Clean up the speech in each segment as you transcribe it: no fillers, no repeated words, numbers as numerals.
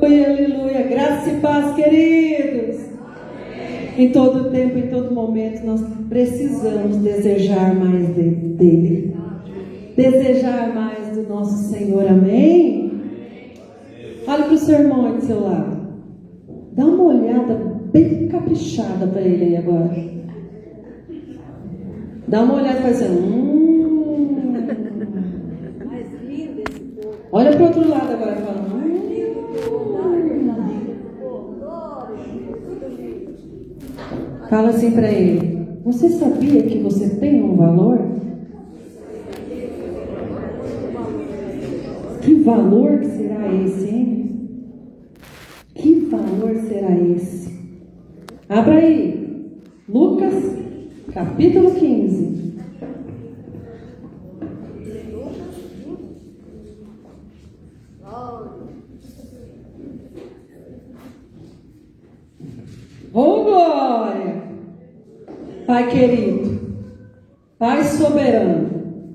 Aleluia, graça e paz, queridos. Em todo tempo, em todo momento, nós precisamos desejar mais dele. Desejar mais do nosso Senhor, amém? Olha para o seu irmão aí do seu lado. Dá uma olhada bem caprichada para ele aí agora. Dá uma olhada e faz assim, Olha para o outro lado agora e fala, Fala assim para ele: você sabia que você tem um valor? Que valor que será esse, hein? Que valor será esse? Abra aí, Lucas, capítulo 15. Oh, glória! Pai querido, Pai soberano,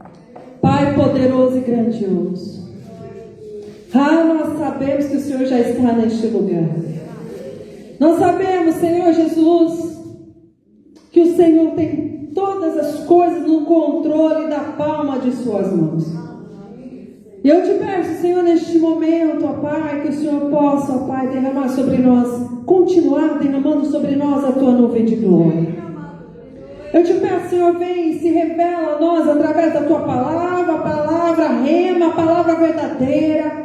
Pai poderoso e grandioso. Nós sabemos que o Senhor já está neste lugar. Nós sabemos, Senhor Jesus, que o Senhor tem todas as coisas no controle da palma de suas mãos. E eu te peço, Senhor, neste momento, ó Pai, que o Senhor possa, ó Pai, derramar sobre nós, continuar derramando sobre nós a tua nuvem de glória. Eu te peço, Senhor, vem e se revela a nós através da tua palavra, a palavra rema, a palavra verdadeira.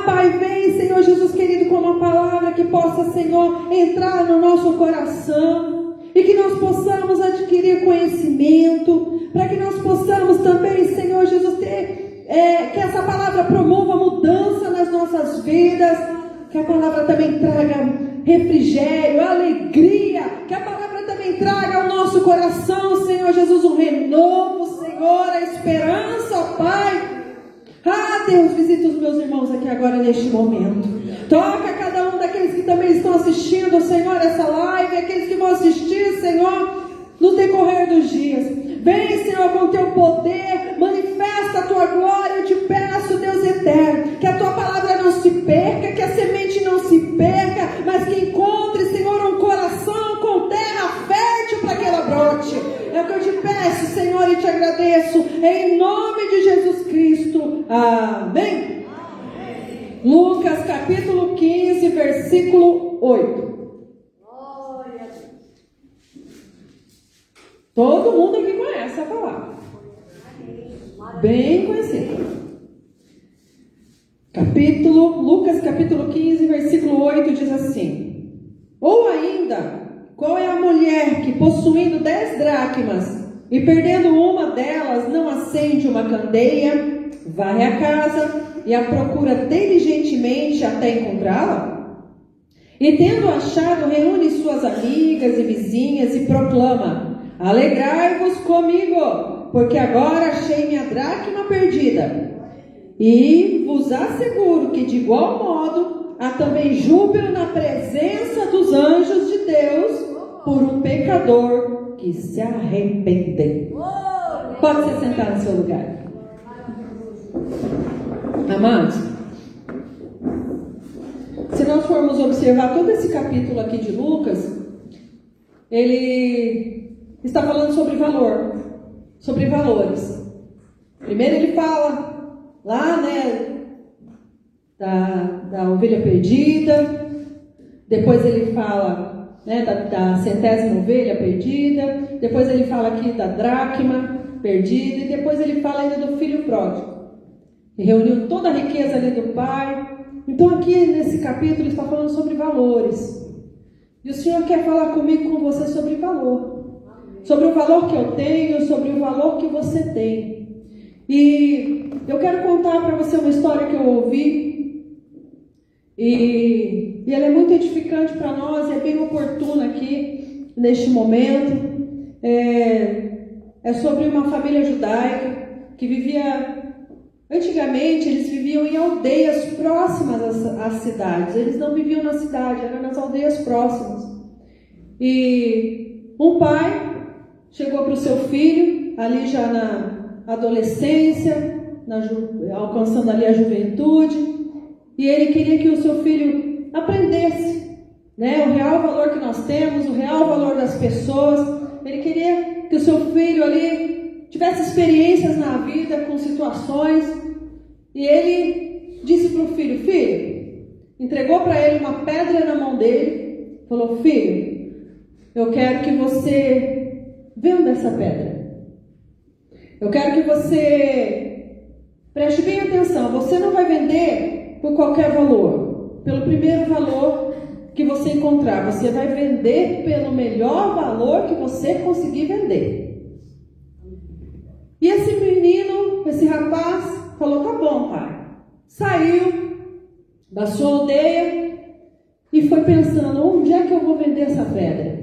Pai, vem, Senhor Jesus querido, com uma palavra que possa, Senhor, entrar no nosso coração e que nós possamos adquirir conhecimento, para que nós possamos também, Senhor Jesus, que essa palavra promova mudança nas nossas vidas, que a palavra também traga refrigério, alegria, que a palavra também traga ao nosso coração, Senhor Jesus, um renovo, Senhor, a esperança, ó Pai. Deus, visita os meus irmãos aqui agora neste momento. Toca cada um daqueles que também estão assistindo, Senhor, essa live, aqueles que vão assistir, Senhor, no decorrer dos dias. Vem, Senhor, com o teu poder, manifesta a tua glória. Eu te peço, Deus eterno, que a tua palavra não se perca, que a semente não se perca, mas que encontre, Senhor, um coração com terra fértil para que ela brote. É o que eu te peço, Senhor, e te agradeço, em nome de Jesus Cristo. Amém. Amém. Lucas capítulo 15, versículo 8. Todo mundo aqui conhece a palavra. Bem conhecida. Lucas capítulo 15, versículo 8 diz assim: ou ainda, qual é a mulher que, possuindo 10 dracmas e perdendo uma delas, não acende uma candeia, varre a casa e a procura diligentemente até encontrá-la? E tendo achado, reúne suas amigas e vizinhas e proclama: alegrai-vos comigo, porque agora achei minha dracma perdida. E vos asseguro que de igual modo há também júbilo na presença dos anjos de Deus por um pecador que se arrepende. Pode se sentar no seu lugar. Amados, se nós formos observar todo esse capítulo aqui de Lucas, ele está falando sobre valor, sobre valores. Primeiro ele fala lá, da ovelha perdida. Depois ele fala, da centésima ovelha perdida. Depois ele fala aqui da dracma perdida. E depois ele fala ainda do filho pródigo, que reuniu toda a riqueza ali do pai. Então aqui nesse capítulo ele está falando sobre valores. E o Senhor quer falar comigo, com você, sobre valor. Sobre o valor que eu tenho, sobre o valor que você tem. E eu quero contar para você uma história que eu ouvi. E ela é muito edificante para nós, é bem oportuna aqui, neste momento. É sobre uma família judaica que vivia... Antigamente eles viviam em aldeias próximas às cidades. Eles não viviam na cidade, eram nas aldeias próximas. E um pai chegou para o seu filho, ali já na adolescência, alcançando ali a juventude, e ele queria que o seu filho aprendesse, né, o real valor que nós temos, o real valor das pessoas. Ele queria que o seu filho ali tivesse experiências na vida, com situações, e ele disse para o filho, entregou para ele uma pedra na mão dele, falou, filho, eu quero que você venda essa pedra. Eu quero que você preste bem atenção, você não vai vender por qualquer valor, pelo primeiro valor que você encontrar, você vai vender pelo melhor valor que você conseguir vender. E esse menino, esse rapaz, falou, tá bom, pai. Saiu da sua aldeia e foi pensando, onde é que eu vou vender essa pedra?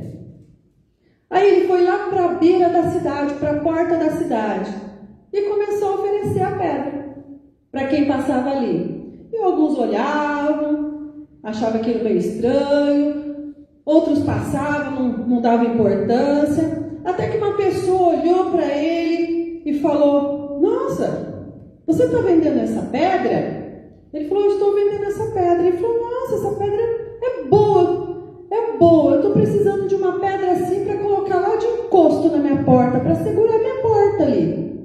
Aí ele foi lá para a beira da cidade, para a porta da cidade, e começou a oferecer a pedra para quem passava ali. E alguns olhavam, achavam aquilo meio estranho, outros passavam, não davam importância, até que uma pessoa olhou para ele e falou, nossa, você está vendendo essa pedra? Ele falou, eu estou vendendo essa pedra. Ele falou, nossa, essa pedra é boa, eu estou precisando de uma pedra assim para colocar lá de encosto na minha porta, para segurar minha porta ali,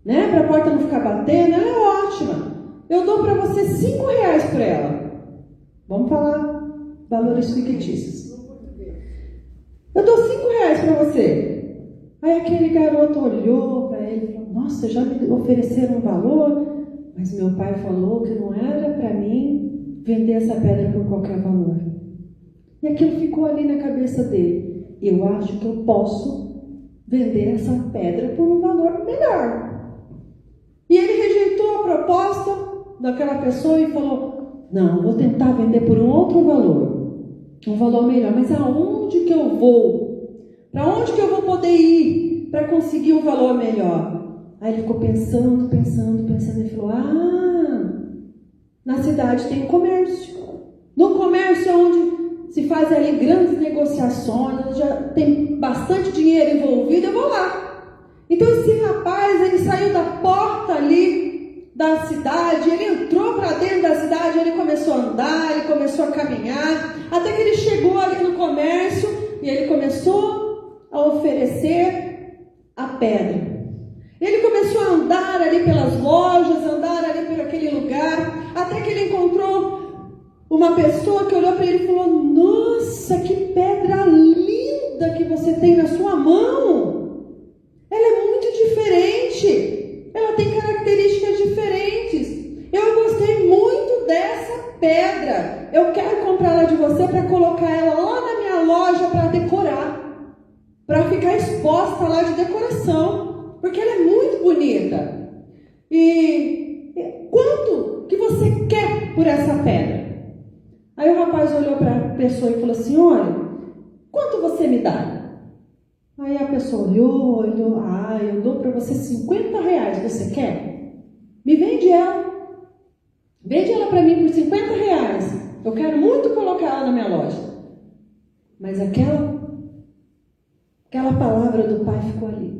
né? Para a porta não ficar batendo, ela é ótima, eu dou para você R$5 por ela. Vamos falar valores fictícios. Eu dou R$5 para você. Aí aquele garoto olhou para ele e falou, nossa, já me ofereceram um valor, mas meu pai falou que não era para mim vender essa pedra por qualquer valor. E aquilo ficou ali na cabeça dele. Eu acho que eu posso vender essa pedra por um valor melhor. E ele rejeitou a proposta daquela pessoa e falou, não, vou tentar vender por um outro valor, um valor melhor, mas aonde que eu vou? Para onde que eu vou poder ir para conseguir um valor melhor? Aí ele ficou pensando e falou, na cidade tem comércio. No comércio é onde se fazem ali grandes negociações, já tem bastante dinheiro envolvido, eu vou lá. Então esse rapaz, ele saiu da porta ali da cidade, ele entrou para dentro da cidade, ele começou a andar, ele começou a caminhar, até que ele chegou ali no comércio e ele começou a oferecer a pedra. Ele começou a andar ali pelas lojas, andar ali por aquele lugar, até que ele encontrou uma pessoa que olhou para ele e falou, nossa, que pedra linda que você tem na sua mão. Ela é muito diferente, ela tem características diferentes. Eu gostei muito dessa pedra. Eu quero comprá-la de você para colocar ela lá na minha loja para decorar, para ficar exposta lá de decoração, porque ela é muito bonita. E quanto que você quer por essa pedra? Aí o rapaz olhou para a pessoa e falou assim, olha, quanto você me dá? Aí a pessoa olhou, eu dou para você R$50, você quer? Me vende ela. Vende ela para mim por R$50. Eu quero muito colocar ela na minha loja. Mas aquela palavra do pai ficou ali.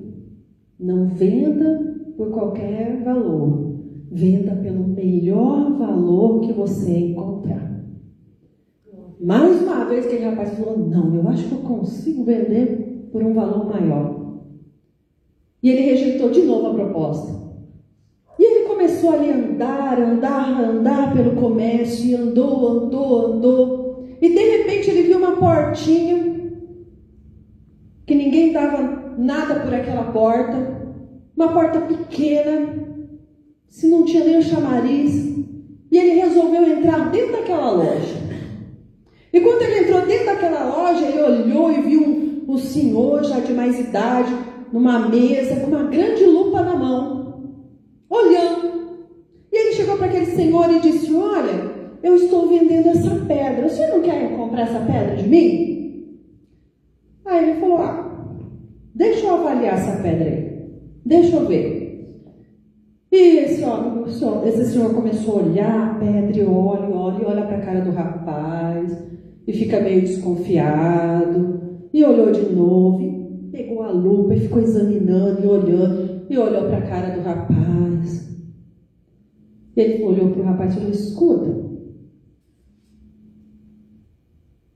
Não venda por qualquer valor. Venda pelo melhor valor que você encontrar. Mais uma vez aquele rapaz falou, não, eu acho que eu consigo vender por um valor maior. E ele rejeitou de novo a proposta. E ele começou ali a andar pelo comércio, e andou. E de repente ele viu uma portinha, que ninguém dava nada por aquela porta, uma porta pequena, se não tinha nem o chamariz, e ele resolveu entrar dentro daquela loja. E quando ele entrou dentro daquela loja, ele olhou e viu um senhor já de mais idade, numa mesa, com uma grande lupa na mão, olhando. E ele chegou para aquele senhor e disse, olha, eu estou vendendo essa pedra, o senhor não quer comprar essa pedra de mim? Aí ele falou, deixa eu avaliar essa pedra aí, deixa eu ver. E esse senhor começou a olhar a pedra e olha para a cara do rapaz, e fica meio desconfiado, e olhou de novo, e pegou a lupa e ficou examinando e olhando, e olhou para a cara do rapaz. Ele olhou para o rapaz e falou: escuta,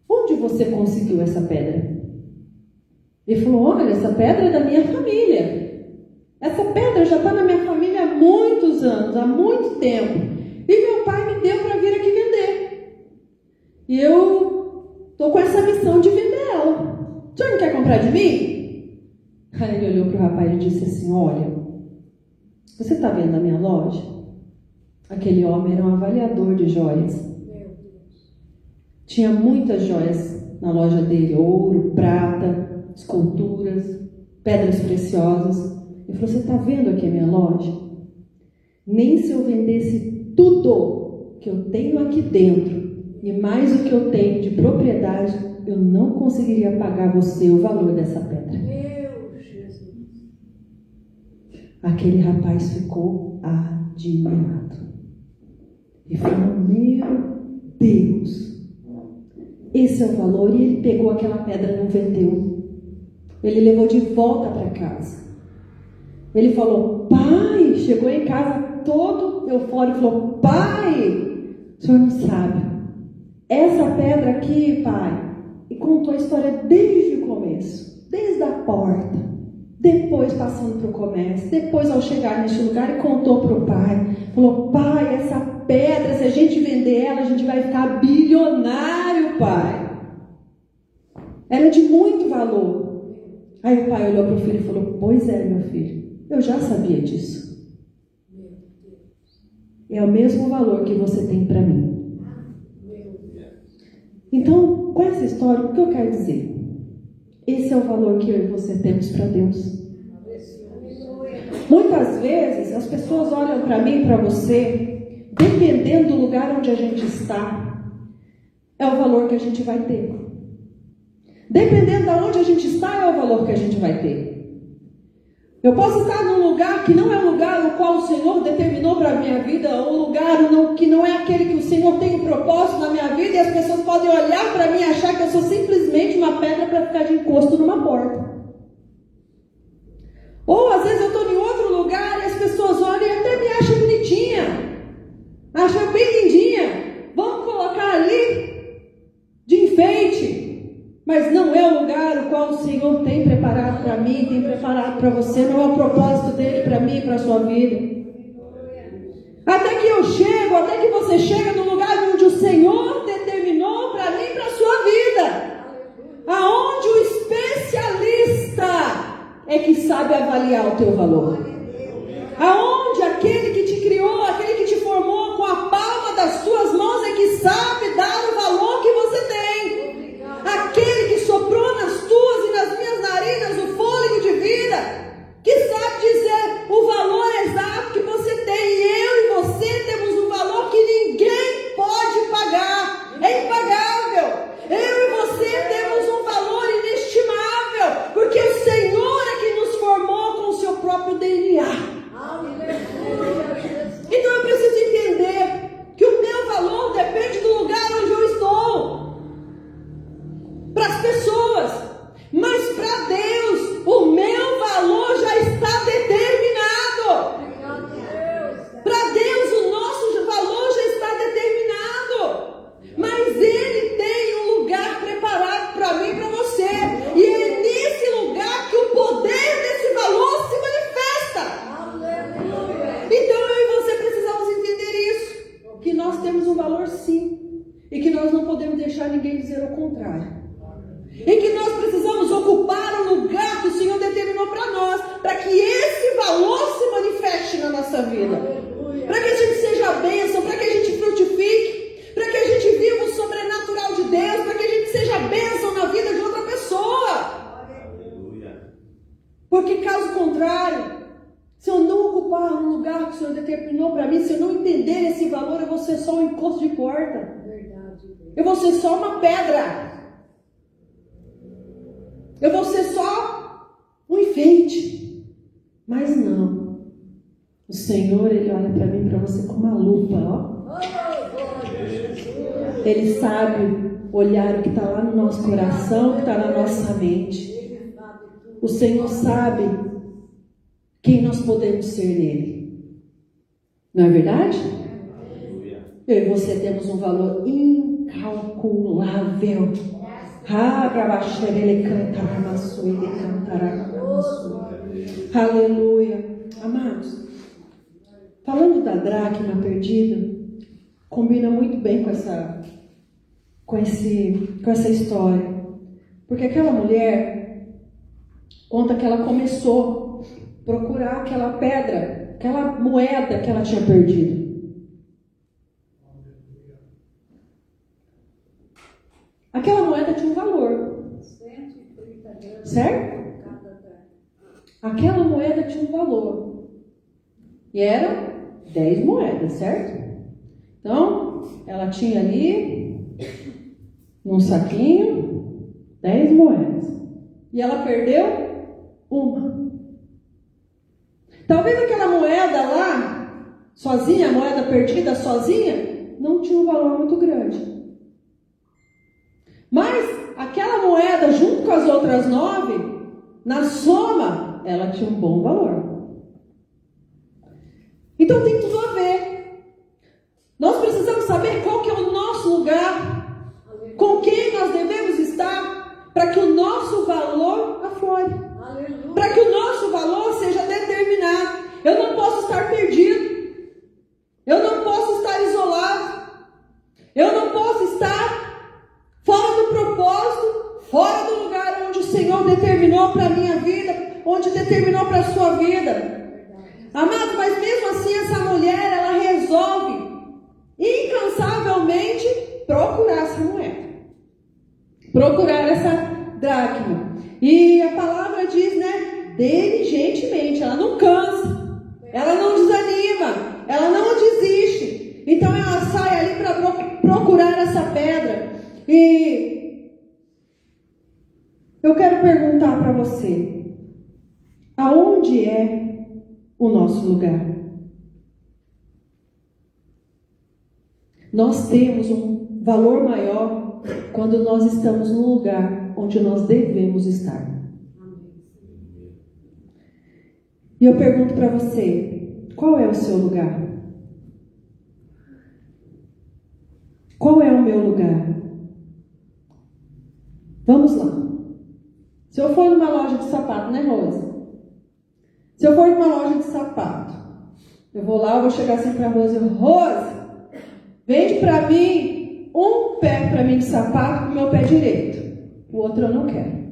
onde você conseguiu essa pedra? Ele falou: olha, essa pedra é da minha família. Essa pedra já está na minha família há muitos anos, há muito tempo. E meu pai me deu para vir aqui vender. E eu estou com essa missão de vender ela. O senhor não quer comprar de mim? Aí ele olhou para o rapaz e disse assim: olha, você está vendo a minha loja? Aquele homem era um avaliador de joias. Tinha muitas joias na loja dele: ouro, prata, esculturas, pedras preciosas. Ele falou: você está vendo aqui a minha loja? Nem se eu vendesse tudo que eu tenho aqui dentro e mais o que eu tenho de propriedade, eu não conseguiria pagar você o valor dessa pedra. Meu Jesus. Aquele rapaz ficou admirado e falou: meu Deus, esse é o valor. E ele pegou aquela pedra e não vendeu. Ele levou de volta para casa. Ele falou: pai, chegou em casa todo eufórico, falou: pai, o senhor não sabe, essa pedra aqui, pai, e contou a história desde o começo, desde a porta, depois passando para o comércio, depois ao chegar neste lugar, e contou para o pai, falou: pai, essa pedra, se a gente vender ela, a gente vai ficar bilionário, pai. Era de muito valor. Aí o pai olhou para o filho e falou: pois é, meu filho, eu já sabia disso. É o mesmo valor que você tem para mim. Então, com essa história, o que eu quero dizer? Esse é o valor que eu e você temos para Deus. Muitas vezes, as pessoas olham para mim e para você, dependendo do lugar onde a gente está, é o valor que a gente vai ter. Dependendo de onde a gente está, é o valor que a gente vai ter. Eu posso estar num lugar que não é o lugar no qual o Senhor determinou para a minha vida, ou um lugar que não é aquele que o Senhor tem um propósito na minha vida, e as pessoas podem olhar para mim e achar que eu sou simplesmente uma pedra para ficar de encosto numa porta. Ou às vezes eu estou em outro lugar e as pessoas olham e até me acham bonitinha, acham bem lindinha, vamos colocar ali de enfeite. Mas não é o lugar o qual o Senhor tem preparado para mim, tem preparado para você, não é o propósito dele para mim e para a sua vida. Até que eu chego, até que você chega no lugar onde o Senhor determinou para mim e para a sua vida. Aonde o especialista é que sabe avaliar o teu valor. Aonde aquele que te criou, aquele que te formou com a palma das tuas mãos é que sabe dar o valor que você tem. Aquele que soprou nas tuas e nas minhas narinas o fôlego de vida, que sabe dizer o valor exato que você tem. E eu e você temos um valor que ninguém pode pagar. É impagável. Eu e você temos um valor inestimável, porque o Senhor é que nos formou com o seu próprio DNA. Então eu preciso entender que o meu valor depende do lugar onde eu estou. Para as pessoas, mas para Deus, o meu valor já está determinado. Para Deus, o nosso valor já está determinado. Mas Ele tem um lugar preparado para mim e para você. E é nesse lugar que o poder desse valor se manifesta. Então eu e você precisamos entender isso. Que nós temos um valor sim. E que nós não podemos deixar ninguém dizer o contrário. E que nós precisamos ocupar o lugar que o Senhor determinou para nós, para que esse valor se manifeste na nossa vida, para que a gente seja bênção, para que a gente frutifique, para que a gente viva o sobrenatural de Deus, para que a gente seja bênção na vida de outra pessoa. Porque caso contrário, se eu não ocupar o lugar que o Senhor determinou para mim, se eu não entender esse valor, eu vou ser só um encosto de porta, eu vou ser só uma pedra. Eu vou ser só um enfeite. Mas não. O Senhor, Ele olha para mim e para você com uma lupa, ó. Ele sabe olhar o que está lá no nosso coração, o que está na nossa mente. O Senhor sabe quem nós podemos ser nele. Não é verdade? Eu e você temos um valor incalculável. Aleluia. Amados, falando da dracma perdida, combina muito bem com essa história. Porque aquela mulher conta que ela começou a procurar aquela pedra, aquela moeda que ela tinha perdido. Aquela moeda tinha um valor, certo? Aquela moeda tinha um valor. E eram 10 moedas, certo? Então, ela tinha ali, num saquinho, 10 moedas. E ela perdeu uma. Talvez aquela moeda lá, sozinha, a moeda perdida sozinha, não tinha um valor muito grande. Mas aquela moeda, junto com as outras 9, na soma, ela tinha um bom valor. Então tem tudo a ver. Nós precisamos saber qual que é o nosso lugar, com quem nós devemos estar, para que o nosso valor aflore, para que o nosso valor seja determinado. Eu não posso estar perdido, eu não posso estar isolado, eu não posso estar fora do propósito, fora do lugar onde o Senhor determinou para a minha vida, onde determinou para a sua vida. Amado, mas mesmo assim essa mulher, ela resolve incansavelmente procurar essa moeda, procurar essa dracma. E a palavra diz, né, diligentemente, ela não cansa, ela não desanima, ela não desiste. Então ela sai ali para procurar essa pedra. E eu quero perguntar para você, aonde é o nosso lugar? Nós temos um valor maior quando nós estamos no lugar onde nós devemos estar. E eu pergunto para você, qual é o seu lugar? Qual é o meu lugar? Vamos lá. Se eu for numa loja de sapato, né, Rose? Se eu for numa loja de sapato, eu vou lá, eu vou chegar assim para a Rose, Rose, vende para mim um pé para mim de sapato com o meu pé direito. O outro eu não quero.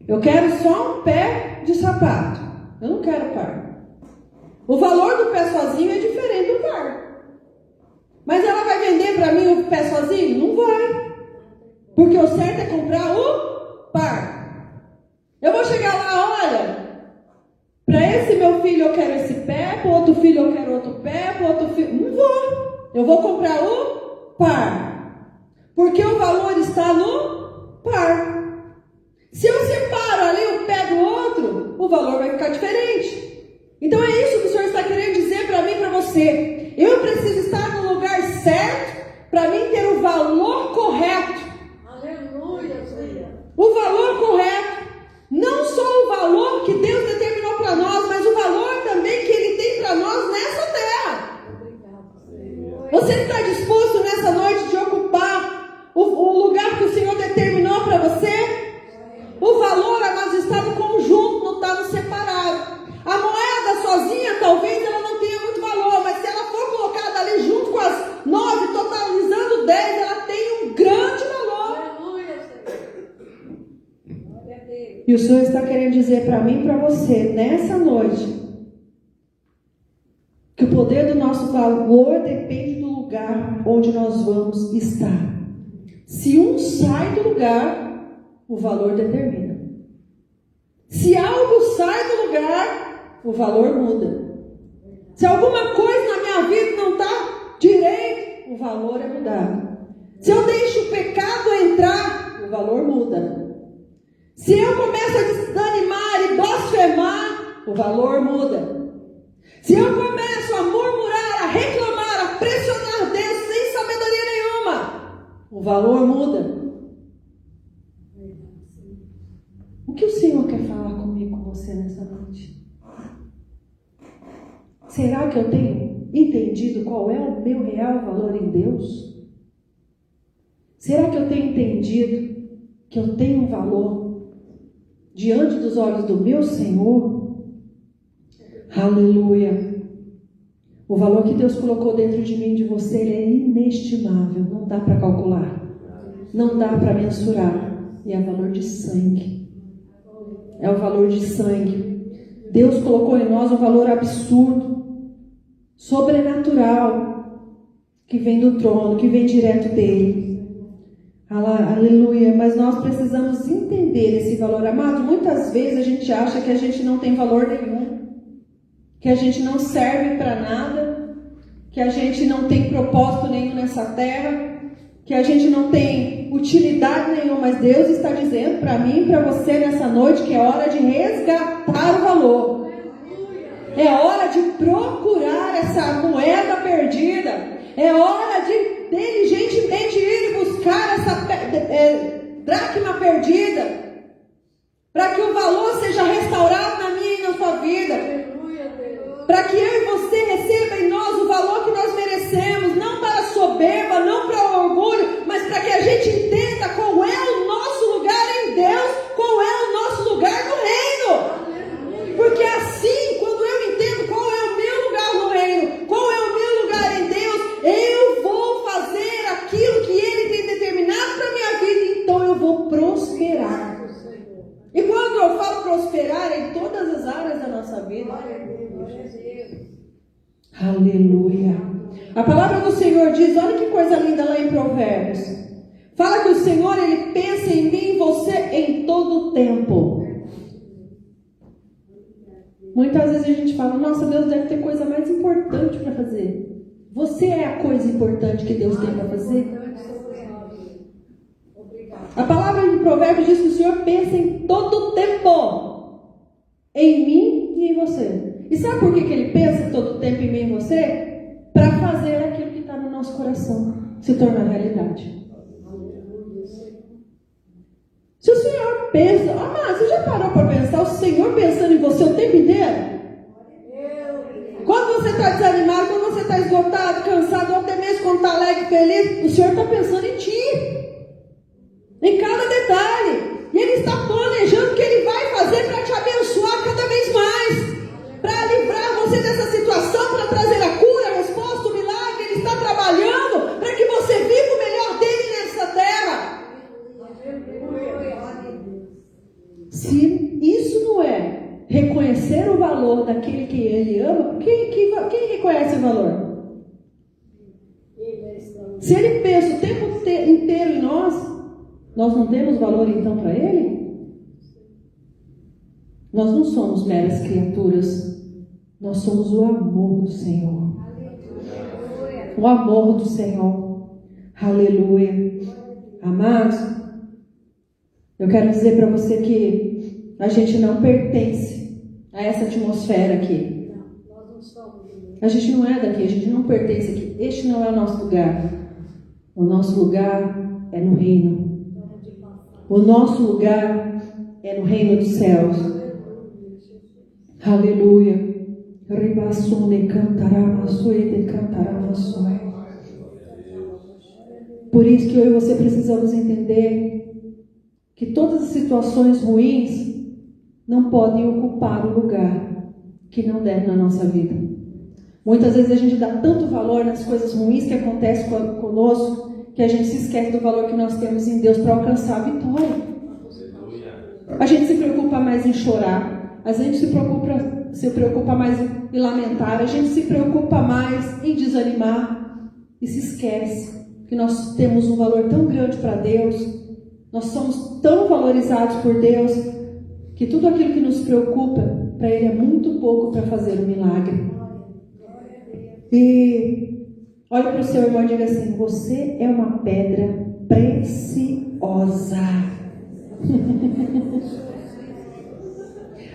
Eu quero só um pé de sapato. Eu não quero par. O valor do pé sozinho é diferente do par. Mas ela vai vender para mim o pé sozinho? Não vai. Porque o certo é comprar o par. Eu vou chegar lá, olha, para esse meu filho eu quero esse pé, para outro filho eu quero outro pé, para outro filho... Não vou. Eu vou comprar o par. Porque o valor está no par. Se eu separo ali o pé do outro, o valor vai ficar diferente. Então é isso que o Senhor está querendo dizer para mim e para você. Eu preciso estar no lugar certo para mim ter o valor correto. Aleluia, Senhor. O valor correto. Não só o valor que Deus determinou para nós, mas o valor também que Ele tem para nós nessa terra. Você está disposto nessa noite de ocupar o lugar que o Senhor determinou para você? O valor, amados, está no conjunto, não está no separado. A moeda sozinha, talvez ela não tenha muito valor, mas se ela for colocada ali junto com as 9, totalizando 10, ela tem um grande valor. E o Senhor está querendo dizer para mim e para você, nessa noite, que o poder do nosso valor depende do lugar onde nós vamos estar. Se um sai do lugar, o valor determina. Se algo sai do lugar, o valor muda. Se alguma coisa na minha vida não está direito, o valor é mudado. Se eu deixo o pecado entrar, o valor muda. Se eu começo a desanimar e blasfemar, o valor muda. Se eu começo a murmurar, a reclamar, a pressionar Deus sem sabedoria nenhuma, o valor muda. O que o Senhor quer falar comigo, com você nessa noite? Será que eu tenho entendido qual é o o valor em Deus? Será que eu tenho entendido que eu tenho um valor diante dos olhos do meu Senhor? Aleluia! O valor que Deus colocou dentro de mim e de você, ele é inestimável, não dá para calcular, não dá para mensurar, e é valor de sangue. É o valor de sangue. Deus colocou em nós um valor absurdo, sobrenatural, que vem do trono, que vem direto dele. Aleluia. Mas nós precisamos entender esse valor. Amado, muitas vezes a gente acha que a gente não tem valor nenhum, que a gente não serve para nada, que a gente não tem propósito nenhum nessa terra, que a gente não tem utilidade nenhuma, mas Deus está dizendo para mim e para você nessa noite que é hora de resgatar o valor. É hora de procurar essa moeda perdida. É hora de diligentemente ir buscar essa dracma perdida, para que o valor seja restaurado na minha e na sua vida. Para que eu e você receba em nós o valor que nós merecemos, não para soberba, não para orgulho, mas para que a gente entenda qual é o nosso lugar em Deus, qual é o nosso lugar no reino. Porque assim, quando eu entendo qual é o meu lugar no reino, qual é o meu lugar em Deus, eu vou fazer aquilo que Ele tem determinado para a minha vida, então eu vou prosperar. E quando eu falo prosperar, é em todas as áreas da nossa vida. Aleluia. A palavra do Senhor diz, olha que coisa linda lá em Provérbios. Fala que o Senhor, Ele pensa em mim e em você em todo o tempo. Muitas vezes a gente fala, nossa, Deus deve ter coisa mais importante para fazer. Você é a coisa importante que Deus tem para fazer? A palavra de Provérbios diz que o Senhor pensa em todo o tempo em mim e em você. E sabe por que Ele pensa todo o tempo em mim e em você? Para fazer aquilo que está no nosso coração se tornar realidade. Se o Senhor pensa, mas você já parou para pensar o Senhor pensando em você o tempo inteiro? Quando você está desanimado, quando você está esgotado, cansado, ou até mesmo quando está alegre, feliz, o Senhor está pensando em ti. Em cada detalhe. E Ele está planejando o que Ele vai fazer para te abençoar cada vez mais. Para livrar você dessa situação, para trazer a cura, a resposta, o milagre. Ele está trabalhando para que você viva o melhor dele nessa terra. Se isso não é reconhecer o valor daquele que Ele ama, quem reconhece o valor? Se Ele pensa o tempo inteiro em nós não temos valor então para Ele? Nós não somos meras criaturas, nós somos o amor do Senhor. O amor do Senhor. Aleluia. Amados, eu quero dizer para você que a gente não pertence a essa atmosfera aqui. A gente não é daqui, a gente não pertence aqui. Este não é o nosso lugar. O nosso lugar é no reino. O nosso lugar é no reino dos céus. Aleluia. Por isso que eu e você precisamos entender que todas as situações ruins não podem ocupar o lugar que não deve na nossa vida. Muitas vezes a gente dá tanto valor nas coisas ruins que acontecem conosco, que a gente se esquece do valor que nós temos em Deus para alcançar a vitória. A gente se preocupa mais em chorar, a gente se preocupa mais em lamentar, a gente se preocupa mais em desanimar e se esquece que nós temos um valor tão grande para Deus, nós somos tão valorizados por Deus, que tudo aquilo que nos preocupa, para Ele é muito pouco para fazer um milagre. E olhe para o seu irmão e diga assim: você é uma pedra preciosa.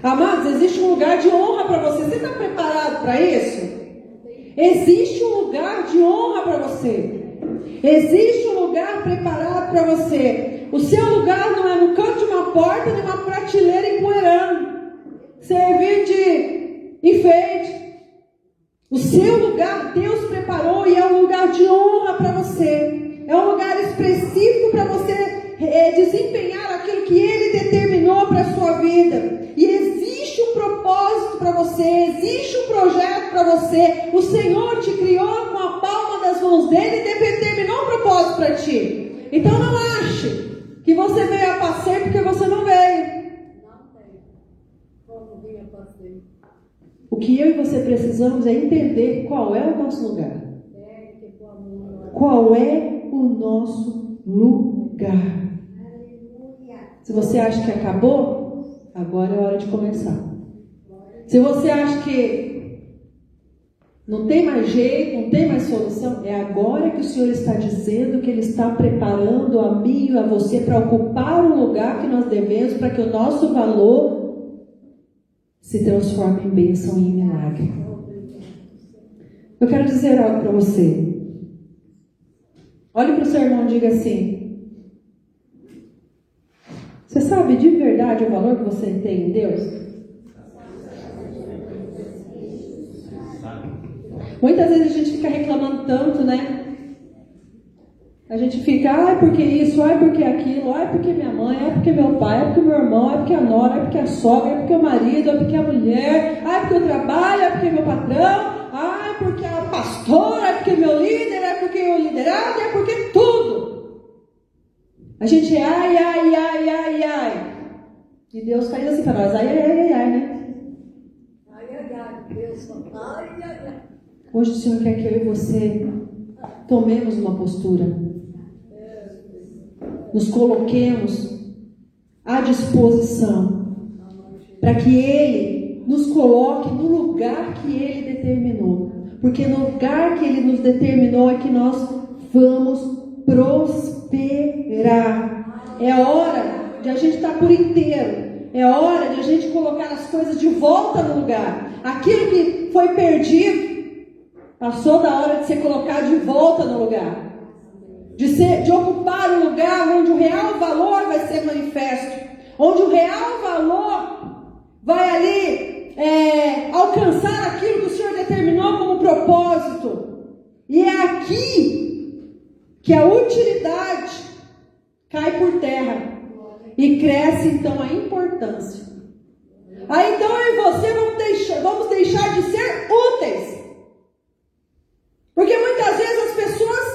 Amados, existe um lugar de honra para você. Você está preparado para isso? Existe um lugar de honra para você. Existe um lugar preparado para você. O seu lugar não é no canto de uma porta, nem uma prateleira empoeirando, servir de enfeite. O seu lugar Deus preparou e é um lugar de honra para você. É um lugar específico para você desempenhar aquilo que Ele determinou para a sua vida. E existe um propósito para você, existe um projeto para você. O Senhor te criou com a palma das mãos dEle e determinou um propósito para ti. Então não ache que você veio a passeio porque você não veio. O que eu e você precisamos é entender qual é o nosso lugar. Qual é o nosso lugar? Se você acha que acabou, agora é hora de começar. Se você acha que não tem mais jeito, não tem mais solução, é agora que o Senhor está dizendo que Ele está preparando a mim e a você para ocupar o lugar que nós devemos, para que o nosso valor se transforme em bênção e em milagre. Eu quero dizer algo para você. Olhe para o seu irmão e diga assim: você sabe de verdade o valor que você tem em Deus? Muitas vezes a gente fica reclamando tanto, né? A gente fica, ai porque isso, ai porque aquilo, ai porque minha mãe, ai porque meu pai, ai porque meu irmão, ai porque a nora, ai porque a sogra, ai porque o marido, ai porque a mulher, ai porque eu trabalho, ai porque meu patrão, ai porque a pastora, ai porque meu líder, ai porque o liderado, ai porque tudo. A gente ai, ai, ai, ai, ai. E Deus faz assim para nós, ai, ai, ai, ai, ai, né? Ai, ai, ai, Deus, ai, ai, ai. Hoje o Senhor quer que eu e você tomemos uma postura. Nos coloquemos à disposição para que Ele nos coloque no lugar que Ele determinou. Porque no lugar que Ele nos determinou é que nós vamos prosperar. É hora de a gente estar por inteiro. É hora de a gente colocar as coisas de volta no lugar. Aquilo que foi perdido passou da hora de ser colocado de volta no lugar. De ocupar o lugar onde o real valor vai ser manifesto. Onde o real valor vai ali alcançar aquilo que o Senhor determinou como propósito. E é aqui que a utilidade cai por terra. E cresce então a importância. Aí então eu e você vamos deixar de ser úteis. Porque muitas vezes as pessoas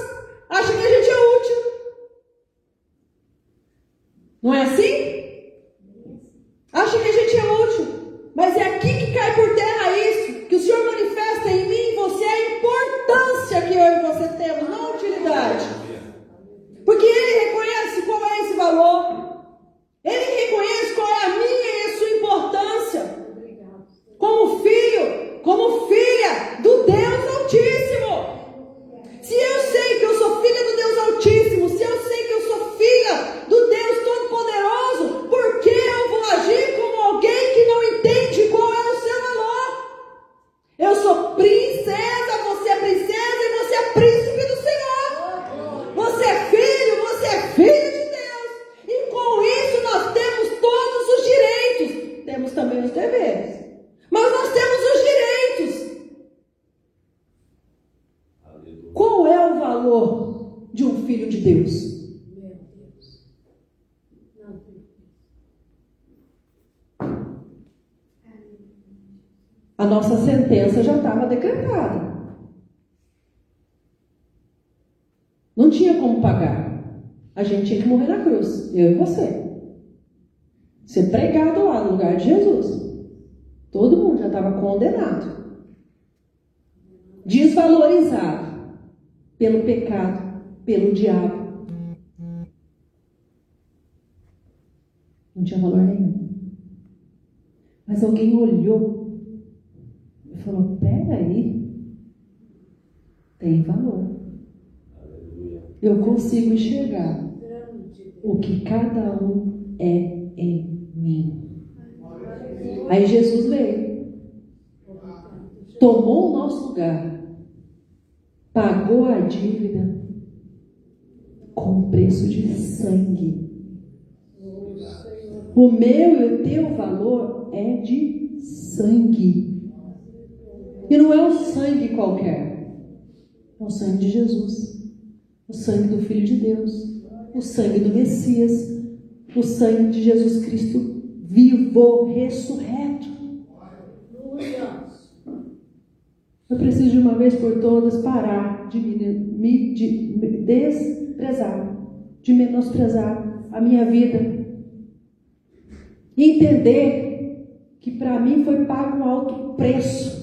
acham que a gente é útil. Não é assim? Acha que a gente é útil. Mas é aqui que cai por terra isso. Que o Senhor manifesta em mim e em você a importância que eu e você temos, não a utilidade. Porque Ele reconhece qual é esse valor. Ele reconhece qual é a minha e a sua importância. Como filho, como filha do Deus Altíssimo. Se eu sei que eu sou filha do Deus Altíssimo, se eu sei que eu sou filha do Deus Todo-Poderoso, por que eu vou agir como alguém que não entende qual é o seu valor? Eu sou princesa, você é princesa e você é príncipe do Senhor. Você é filho de Deus. E com isso nós temos todos os direitos. Temos também os deveres. Mas nós temos os direitos. Qual é o valor de um filho de Deus? A nossa sentença já estava decretada. Não tinha como pagar. A gente tinha que morrer na cruz, eu e você. Ser pregado lá no lugar de Jesus. Todo mundo já estava condenado. Desvalorizado pelo pecado, pelo diabo. Não tinha valor nenhum. Mas alguém olhou e falou: peraí, tem valor. Eu consigo enxergar o que cada um é em mim. Aí Jesus veio, tomou o nosso lugar, pagou a dívida com preço de sangue. O meu e o teu valor é de sangue. E não é um sangue qualquer. É o sangue de Jesus. O sangue do Filho de Deus. O sangue do Messias. O sangue de Jesus Cristo vivo, ressurreto. Eu preciso de uma vez por todas parar de me desprezar, de menosprezar a minha vida e entender que para mim foi pago um alto preço,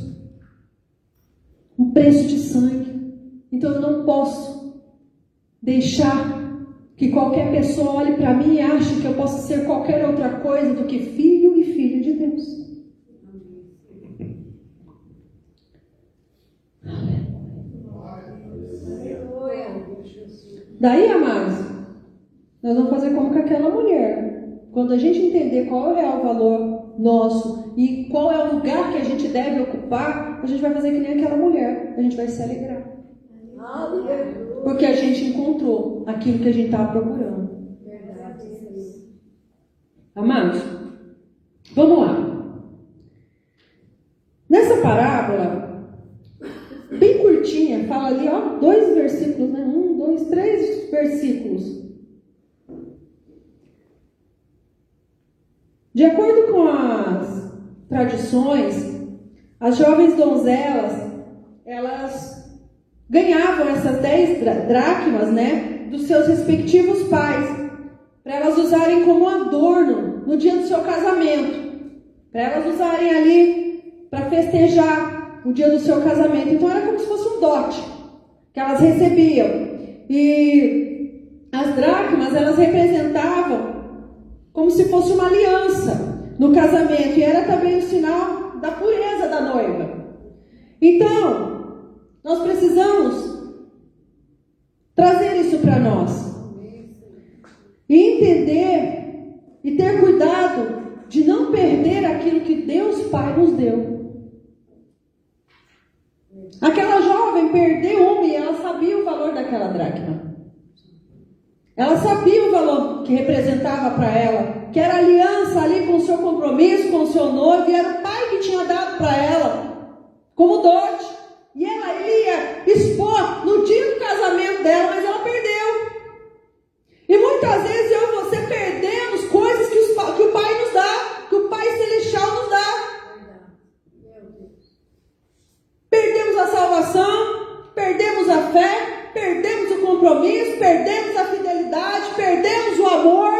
um preço de sangue. Então eu não posso deixar que qualquer pessoa olhe para mim e ache que eu posso ser qualquer outra coisa do que filho e filha de Deus. Daí, amados, nós vamos fazer como com aquela mulher. Quando a gente entender qual é o real valor nosso e qual é o lugar que a gente deve ocupar, a gente vai fazer que nem aquela mulher. A gente vai se alegrar. Porque a gente encontrou aquilo que a gente estava procurando. Amados, vamos lá. Nessa parábola, bem curtinha, fala ali, 2 versículos, né? 1, 2, 3 versículos. De acordo com as tradições, as jovens donzelas, elas ganhavam essas 10 dracmas, né, dos seus respectivos pais, para elas usarem como adorno no dia do seu casamento, para elas usarem ali para festejar o dia do seu casamento. Então era como se fosse um dote que elas recebiam. E as dracmas, elas representavam como se fosse uma aliança no casamento, e era também o sinal da pureza da noiva. Então, nós precisamos trazer isso para nós e entender e ter cuidado de não perder aquilo que Deus Pai nos deu. Aquela jovem perdeu uma e ela sabia o valor daquela dracma. Ela sabia o valor que representava para ela, que era aliança ali com o seu compromisso, com o seu noivo, e era o pai que tinha dado para ela como dote. E ela ia expor no dia do casamento dela, mas ela perdeu. E muitas vezes eu e você perdemos coisas que o Pai nos dá, que o Pai Celestial nos dá. Perdemos a salvação, perdemos a fé, perdemos o compromisso, perdemos a fidelidade, perdemos o amor.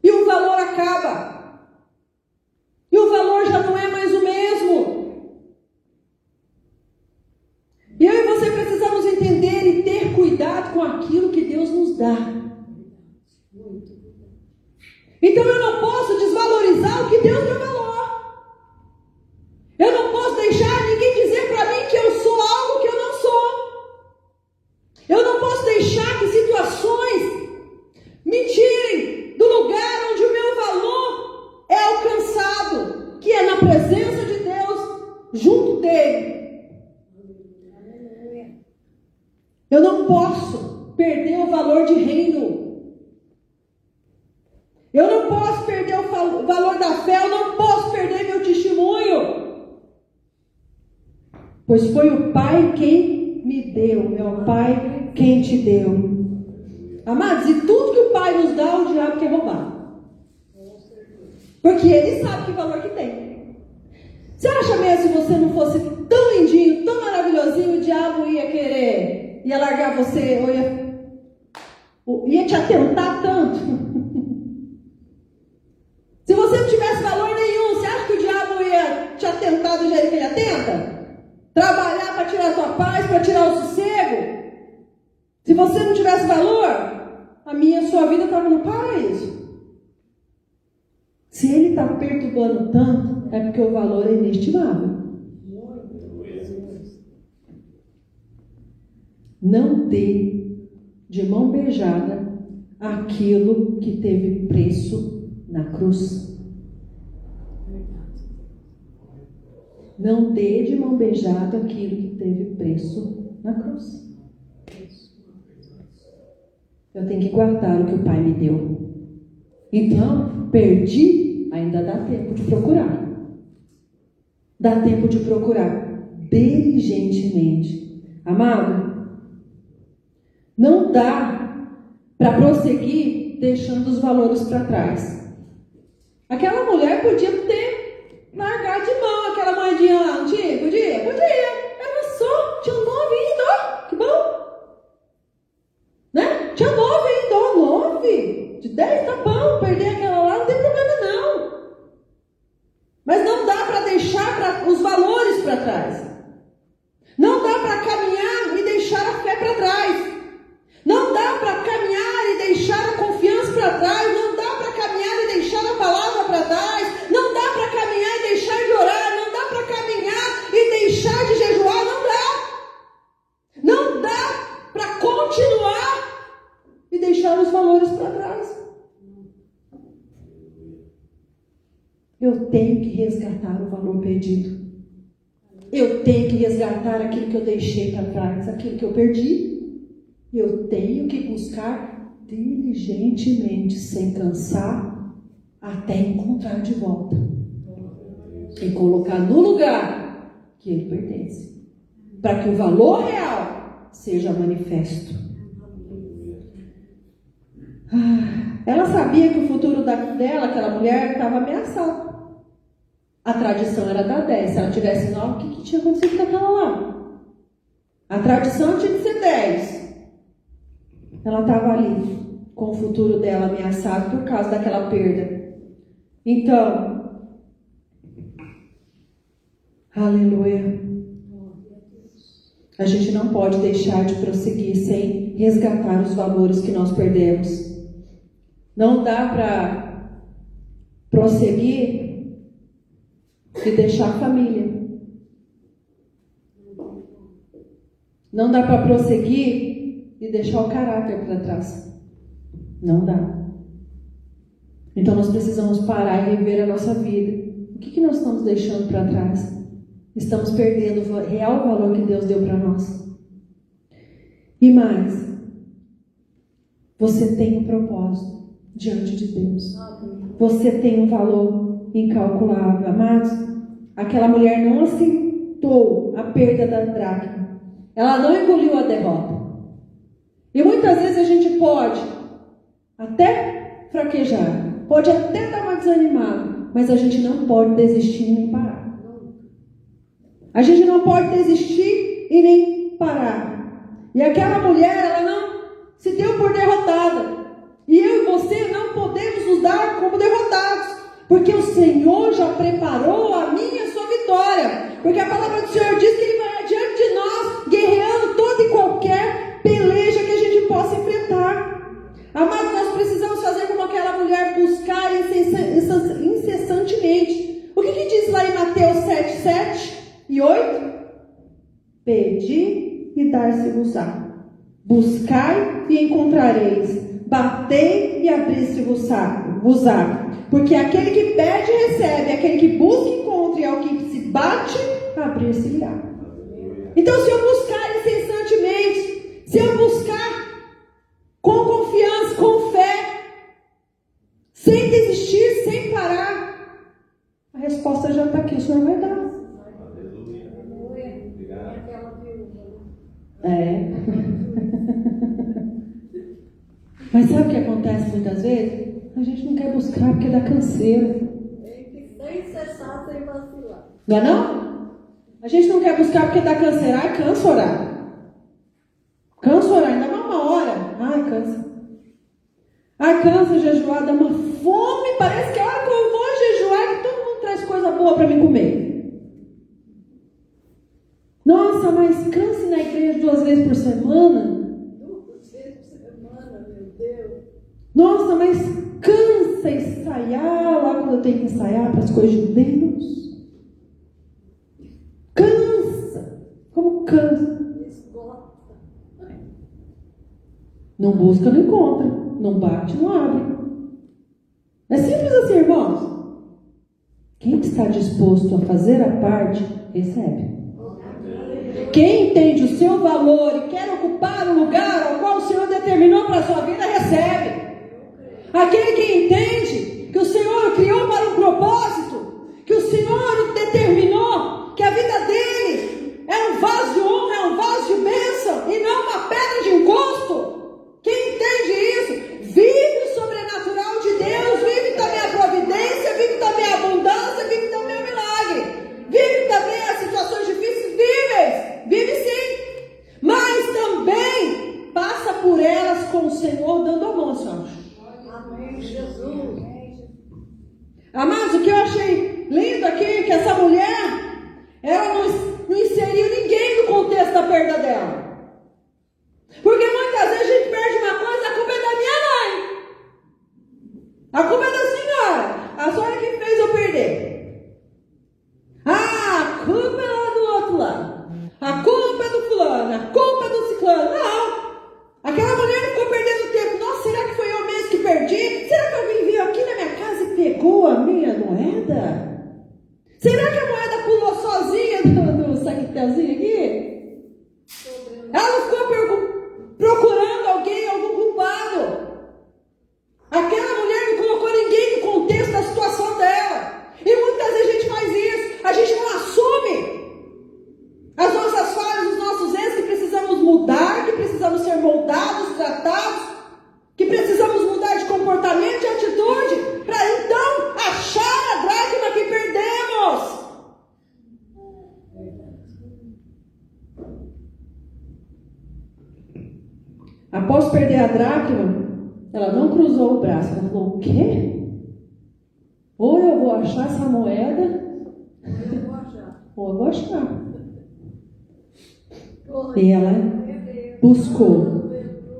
E o valor acaba. E o valor já não é mais o mesmo. E eu e você precisamos entender e ter cuidado com aquilo que Deus nos dá. Então eu não posso desvalorizar o que Deus deu valor. Eu não posso deixar ninguém dizer para mim que eu sou algo que eu não sou. Eu não posso deixar que situações me tirem do lugar onde o meu valor é alcançado, que é na presença de Deus, junto dele. Eu não posso perder o valor de reino. Eu não posso perder o valor da fé. Eu não posso perder meu testemunho. Pois foi o Pai quem me deu. É o Pai quem te deu. Amados, e tudo que o Pai nos dá, o diabo quer roubar. Porque ele sabe que valor que tem. Você acha mesmo que se você não fosse tão lindinho, tão maravilhosinho, o diabo ia querer... ia largar você, ou ia te atentar tanto? Se você não tivesse valor nenhum, você acha que o diabo ia te atentar do jeito que ele atenta? Trabalhar para tirar a tua paz, para tirar o sossego? Se você não tivesse valor, a sua vida estava no paraíso. Se ele está perturbando tanto, é porque o valor é inestimável. Não dê de mão beijada aquilo que teve preço na cruz. Não dê de mão beijada aquilo que teve preço na cruz. Eu tenho que guardar o que o Pai me deu. Então, perdi, ainda dá tempo de procurar. dá tempo de procurar diligentemente. Amado, não dá para prosseguir deixando os valores para trás. Aquela mulher podia ter largado de mão aquela moedinha lá, não tinha? Podia? Era só, tinha 9 ainda, que bom. Né? Tinha 9 ainda, 9. De 10 tá bom, perder aquela lá não tem problema não. Mas não dá para deixar os valores para trás. Não dá para caminhar e deixar a fé para trás. Não dá para caminhar e deixar a confiança para trás. Não dá para caminhar e deixar a palavra para trás. Não dá para caminhar e deixar de orar. Não dá para caminhar e deixar de jejuar. Não dá. Não dá para continuar e deixar os valores para trás. Eu tenho que resgatar o valor perdido. Eu tenho que resgatar aquilo que eu deixei para trás, aquilo que eu perdi. Eu tenho que buscar diligentemente, sem cansar, até encontrar de volta. E colocar no lugar que ele pertence. Para que o valor real seja manifesto. Ela sabia que o futuro dela, aquela mulher, estava ameaçado. A tradição era dar 10. Se ela tivesse 9, o que tinha acontecido com aquela lá? A tradição tinha que ser 10. Ela estava ali, com o futuro dela ameaçado por causa daquela perda. Então, aleluia. A gente não pode deixar de prosseguir sem resgatar os valores que nós perdemos. Não dá para prosseguir e deixar a família. Não dá para prosseguir e deixar o caráter para trás. Não dá. Então nós precisamos parar e rever a nossa vida. O que nós estamos deixando para trás? Estamos perdendo o real valor que Deus deu para nós. E mais, você tem um propósito diante de Deus. Você tem um valor incalculável. Amados, aquela mulher não aceitou a perda da dracma. Ela não engoliu a derrota. E muitas vezes a gente pode até fraquejar, pode até dar uma desanimada, mas a gente não pode desistir nem parar. A gente não pode desistir e nem parar. E aquela mulher, ela não se deu por derrotada. E eu e você não podemos nos dar como derrotados, porque o Senhor já preparou a minha e a sua vitória. Porque a palavra do Senhor diz que Ele vai adiante de nós, guerreando toda e qualquer peleja que a gente possa enfrentar. Amados, nós precisamos fazer como aquela mulher, buscar incessantemente. O que diz lá em Mateus 7, 7 e 8? Pedi e dar-se-vos-á. Buscai e encontrareis. Batei e abrir-se-vos-á. Porque aquele que pede, recebe. Aquele que busca, encontra. E ao que se bate, abrir-se-lhe-á. Então, se eu buscar incessantemente, se eu buscar com confiança, com fé, sem desistir, sem parar, a resposta já está aqui. O Senhor vai dar. Mas sabe o que acontece muitas vezes? A gente não quer buscar porque dá canseira. Sem cessar, sem vacilar. Não é não? A gente não quer buscar porque dá canseira. Ai, cansa orar. Cansa orar, ainda mais uma hora. Ai, cansa. Ai, cansa jejuar, dá uma fome. Parece que a hora que eu vou jejuar, que todo mundo traz coisa boa para mim comer. Nossa, mas cansa ir na igreja 2 vezes por semana. 2 vezes por semana, meu Deus. Nossa, mas cansa ensaiar lá quando eu tenho que ensaiar para as coisas de Deus. Cansa. Como cansa? Esgota. Não busca, não encontra. Não bate, não abre. É simples assim, irmãos. Quem está disposto a fazer a parte, recebe. Quem entende o seu valor e quer ocupar o lugar ao qual o Senhor determinou para a sua vida, recebe. Aquele que entende que o Senhor o criou para um propósito, que o Senhor o determinou assim aqui? Ela não ficou procurando alguém, algum culpado. Aquela mulher não colocou ninguém no contexto da situação dela. E muitas vezes a gente faz isso. A gente não assume as nossas falhas, os nossos erros, que precisamos mudar, que precisamos ser moldados, tratados, que precisamos mudar de comportamento e atitude, para então achar a dracma que perdemos. Após perder a dracma, ela não cruzou o braço. Ela falou: o quê? Ou eu vou achar essa moeda, ou eu vou achar. E ela buscou.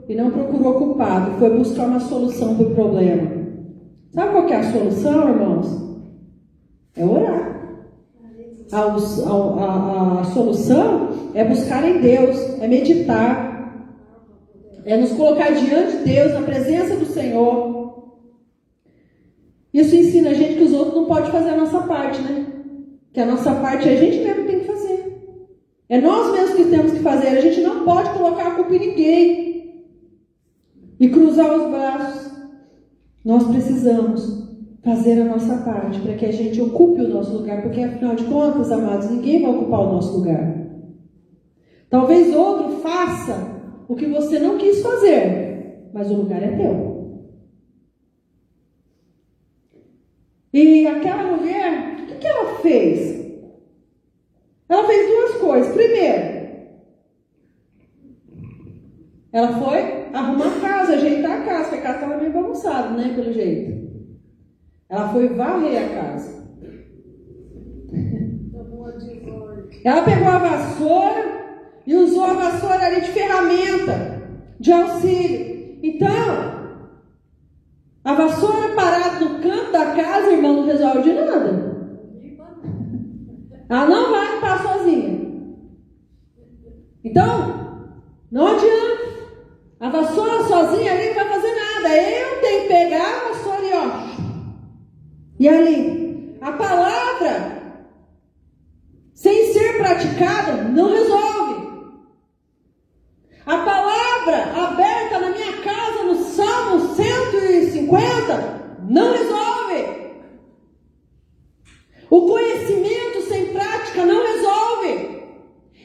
E não procurou culpado. Foi buscar uma solução para o problema. Sabe qual que é a solução, irmãos? É orar. A solução é buscar em Deus. É meditar. É nos colocar diante de Deus, na presença do Senhor. Isso ensina a gente que os outros não podem fazer a nossa parte, né? Que a nossa parte a gente mesmo tem que fazer. É nós mesmos que temos que fazer. A gente não pode colocar a culpa em ninguém e cruzar os braços. Nós precisamos fazer a nossa parte para que a gente ocupe o nosso lugar, porque afinal de contas, amados, ninguém vai ocupar o nosso lugar. Talvez outro faça o que você não quis fazer, mas o lugar é teu. E aquela mulher, o que ela fez? Ela fez duas coisas. Primeiro, ela foi arrumar a casa, ajeitar a casa, porque a casa estava meio bagunçada, né, pelo jeito. Ela foi varrer a casa. Ela pegou a vassoura e usou a vassoura ali de ferramenta, de auxílio. Então, a vassoura parada no canto da casa, irmão, não resolve de nada. Ela não vai limpar sozinha. Então, não adianta. A vassoura sozinha ali não vai fazer nada. Eu tenho que pegar a vassoura e e ali. A palavra, sem ser praticada, não resolve. A palavra aberta na minha casa no Salmo 150 não resolve. O conhecimento sem prática não resolve.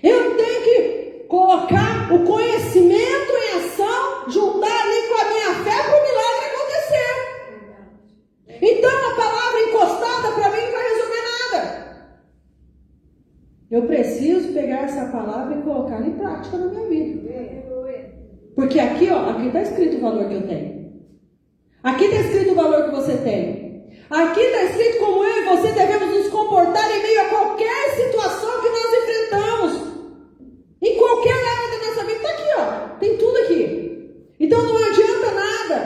Eu tenho que colocar o conhecimento em ação, juntar ali com a minha fé para o milagre acontecer. Então a palavra encostada para mim não vai resolver nada. Eu preciso pegar essa palavra e colocar em prática na minha vida. Porque aqui, ó, aqui está escrito o valor que eu tenho. Aqui está escrito o valor que você tem. Aqui está escrito como eu e você devemos nos comportar em meio a qualquer situação que nós enfrentamos. Em qualquer área da nossa vida. Está aqui, ó. Tem tudo aqui. Então não adianta nada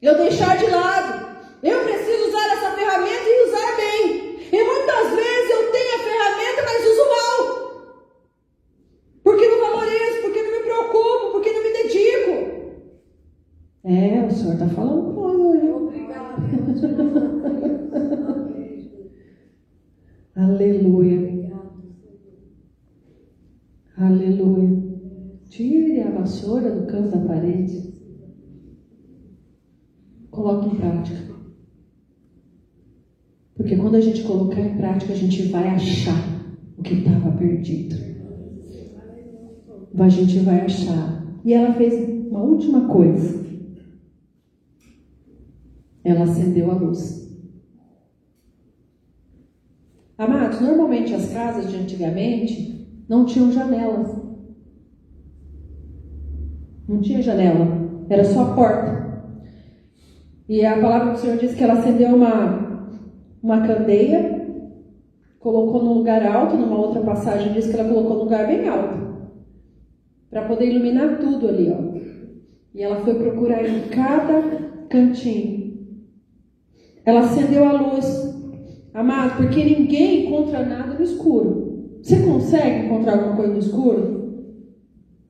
eu deixar de lado. Eu preciso usar essa ferramenta e usar bem. E muitas vezes eu tenho a ferramenta, mas uso mal. Porque não valorizo, porque não me preocupo, porque não me dedico. O Senhor está falando com nós hoje. Obrigada. Aleluia. Aleluia. Tire a vassoura do canto da parede. Coloque em prática. Porque quando a gente colocar em prática, a gente vai achar o que estava perdido. A gente vai achar. E ela fez uma última coisa. Ela acendeu a luz. Amados, normalmente as casas de antigamente não tinham janelas. Não tinha janela. Era só a porta. E a palavra do Senhor diz que ela acendeu uma candeia, colocou num lugar alto. Numa outra passagem diz que ela colocou num lugar bem alto, para poder iluminar tudo ali, ó. E ela foi procurar em cada cantinho. Ela acendeu a luz. Amado, porque ninguém encontra nada no escuro. Você consegue encontrar alguma coisa no escuro?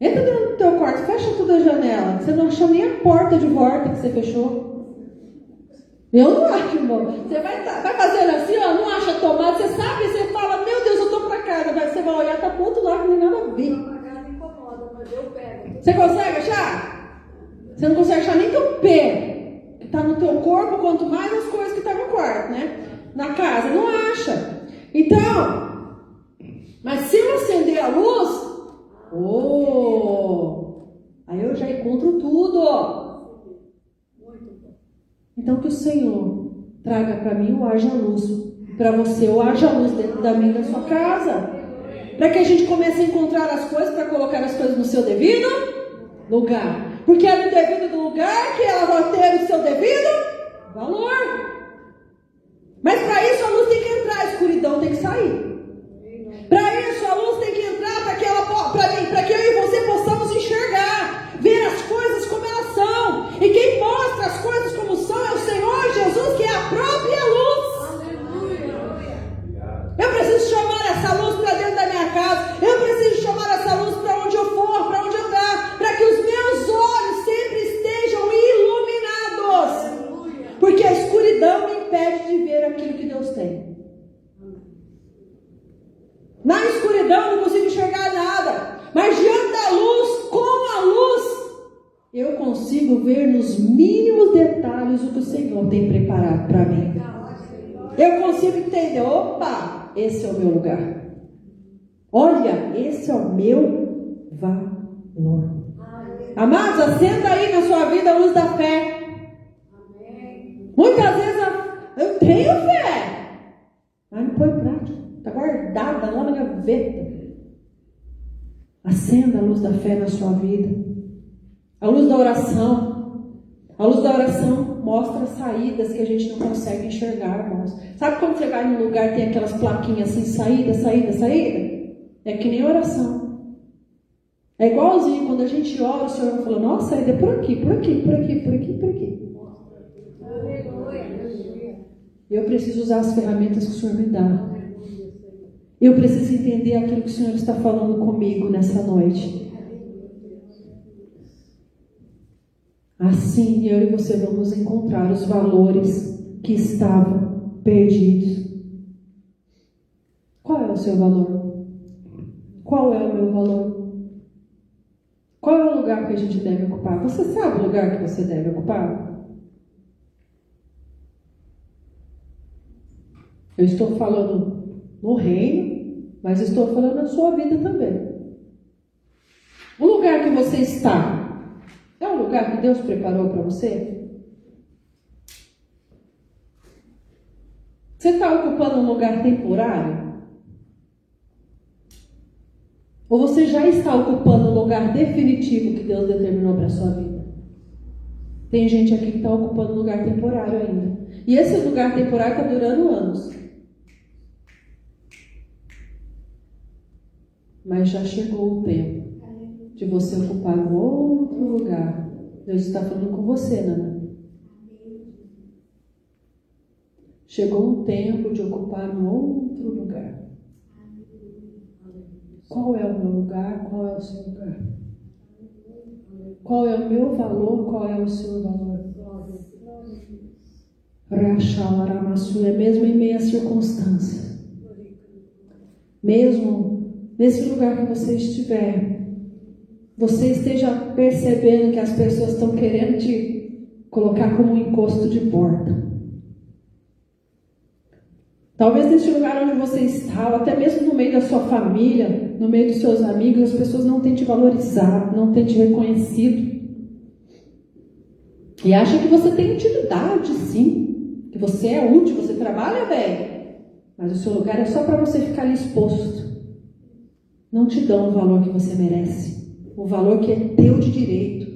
Entra dentro do teu quarto, fecha toda a janela. Você não achou nem a porta de volta que você fechou. Eu não acho, irmão. Você vai fazendo assim, ó, não acha tomada. Você sabe, você fala, meu Deus, eu tô pra cá. casa, você vai olhar, tá pro outro lado, não tem nada a ver. Uma casa incomoda, mas eu pego. Você consegue achar? Você não consegue achar nem teu pé, que tá no teu corpo, quanto mais as coisas que tá no quarto, né? Na casa, não acha. Então, mas se eu acender a luz, aí eu já encontro tudo. Muito bom. Então que o Senhor traga para mim o haja luz, para você o haja luz dentro da minha, da sua casa, para que a gente comece a encontrar as coisas, para colocar as coisas no seu devido lugar, porque é no devido lugar que ela vai ter o seu devido valor. Mas para isso a luz tem que entrar, a escuridão tem que sair. Para isso a luz tem que entrar para que eu e você possamos enxergar, ver as coisas como elas são. E quem mostra as coisas como são é o Senhor Jesus, que é a própria luz. Aleluia. Eu preciso chamar essa luz para dentro da minha casa. Eu preciso chamar essa luz para onde eu for, para onde eu andar, para que os meus olhos sempre estejam iluminados. Aleluia. Porque a escuridão me impede de ver aquilo que Deus tem. Na escuridão eu não consigo enxergar nada, mas diante da luz, com a luz, eu consigo ver nos mínimos detalhes o que o Senhor tem preparado para mim. Eu consigo entender, opa, esse é o meu lugar. Olha, esse é o meu valor. Amados, acenda aí na sua vida a luz da fé. Muitas vezes eu tenho fé, mas não põe em prática. Está guardada lá na gaveta. Acenda a luz da fé na sua vida. A luz da oração. A luz da oração mostra saídas que a gente não consegue enxergar, irmãos. Sabe quando você vai num lugar e tem aquelas plaquinhas assim, saída, saída, saída? É que nem oração. É igualzinho, quando a gente ora, o Senhor fala, nossa, saída é por aqui, por aqui, por aqui, por aqui, por aqui. Eu preciso usar as ferramentas que o Senhor me dá. Eu preciso entender aquilo que o Senhor está falando comigo nessa noite. Assim, eu e você vamos encontrar os valores que estavam perdidos. Qual é o seu valor? Qual é o meu valor? Qual é o lugar que a gente deve ocupar? Você sabe o lugar que você deve ocupar? Eu estou falando no reino, mas estou falando na sua vida também. O lugar que você está é o lugar que Deus preparou para você? Você está ocupando um lugar temporário? Ou você já está ocupando um lugar definitivo que Deus determinou para a sua vida? Tem gente aqui que está ocupando um lugar temporário ainda. E esse lugar temporário está durando anos. Mas já chegou o tempo de você ocupar um outro lugar. Deus está falando com você, Nana. Chegou um tempo de ocupar um outro lugar. Qual é o meu lugar? Qual é o seu lugar? Qual é o meu valor? Qual é o seu valor? Rachalamassu, é mesmo em meia circunstância. Mesmo nesse lugar que você estiver, você esteja percebendo que as pessoas estão querendo te colocar como um encosto de porta. Talvez nesse lugar onde você está, ou até mesmo no meio da sua família, no meio dos seus amigos, as pessoas não têm te valorizado, não têm te reconhecido. E acham que você tem utilidade, sim. Que você é útil, você trabalha bem. Mas o seu lugar é só para você ficar ali exposto. Não te dão o valor que você merece. O valor que é teu de direito.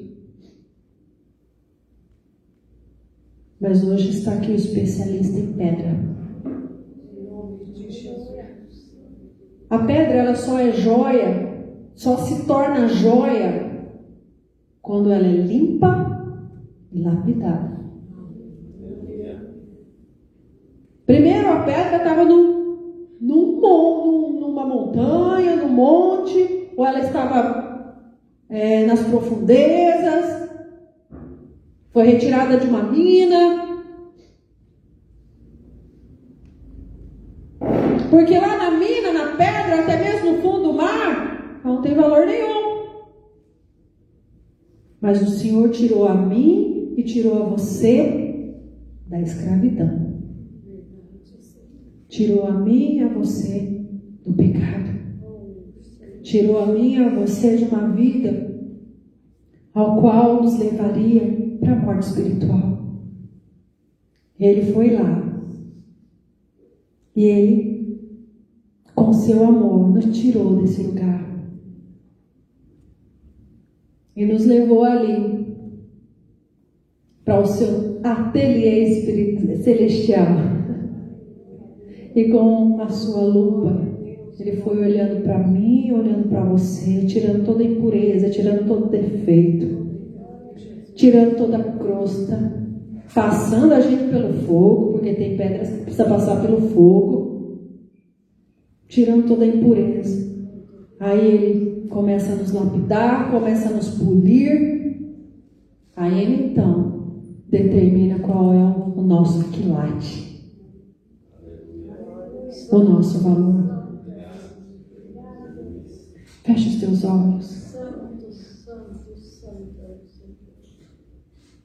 Mas hoje está aqui o especialista em pedra. A pedra, ela só é joia, só se torna joia quando ela é limpa e lapidada. Primeiro a pedra estava numa montanha, num monte, ou ela estava nas profundezas, foi retirada de uma mina. Porque lá na mina, na pedra, até mesmo no fundo do mar, não tem valor nenhum. Mas o Senhor tirou a mim e tirou a você da escravidão. Tirou a mim e a você do pecado. Tirou a mim e a você de uma vida ao qual nos levaria para a morte espiritual. Ele foi lá. E Ele, com seu amor, nos tirou desse lugar. E nos levou ali para o seu ateliê celestial. E com a sua lupa, Ele foi olhando para mim, olhando para você, tirando toda a impureza, tirando todo o defeito, tirando toda a crosta, passando a gente pelo fogo, porque tem pedras que precisa passar pelo fogo, tirando toda a impureza. Aí Ele começa a nos lapidar, começa a nos polir. Aí Ele então determina qual é o nosso quilate, o nosso valor. Feche os teus olhos. Santo, santo, santo.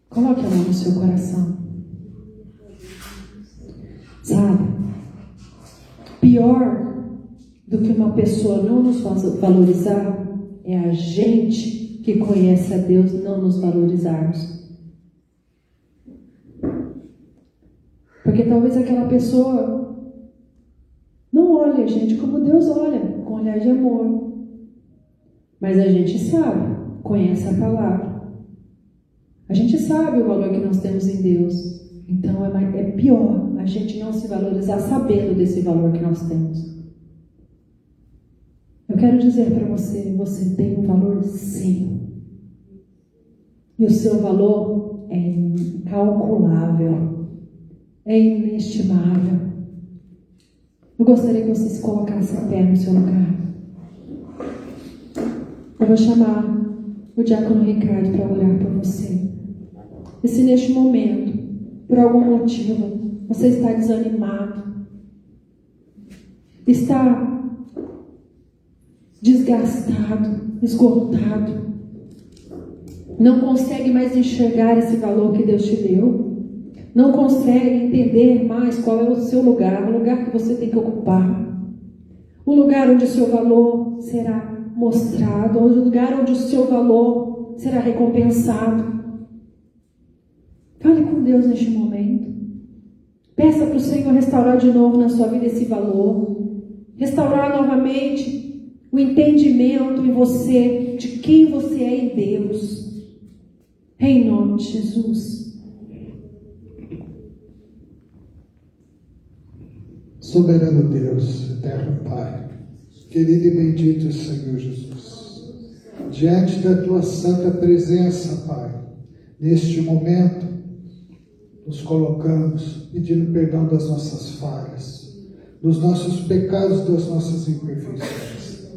Coloque a mão no seu coração. Sabe, pior do que uma pessoa não nos valorizar é a gente que conhece a Deus não nos valorizarmos. Porque talvez aquela pessoa não olhe a gente como Deus olha, com olhar de amor. Mas a gente sabe, conhece a palavra. A gente sabe o valor que nós temos em Deus. Então é pior a gente não se valorizar sabendo desse valor que nós temos. Eu quero dizer para você, você tem um valor sim. E o seu valor é incalculável, é inestimável. Eu gostaria que você se colocasse em pé no seu lugar. Eu vou chamar o diácono Ricardo para orar por você. E se neste momento, por algum motivo, você está desanimado, está desgastado, esgotado, não consegue mais enxergar esse valor que Deus te deu, não consegue entender mais qual é o seu lugar, o lugar que você tem que ocupar, o lugar onde o seu valor será mostrado, o lugar onde o seu valor será recompensado. Fale com Deus neste momento. Peça para o Senhor restaurar de novo na sua vida esse valor, restaurar novamente o entendimento em você de quem você é em Deus. Em nome de Jesus. Soberano Deus, eterno Pai, querido e bendito Senhor Jesus, diante da Tua santa presença, Pai, neste momento, nos colocamos pedindo perdão das nossas falhas, dos nossos pecados, das nossas imperfeições.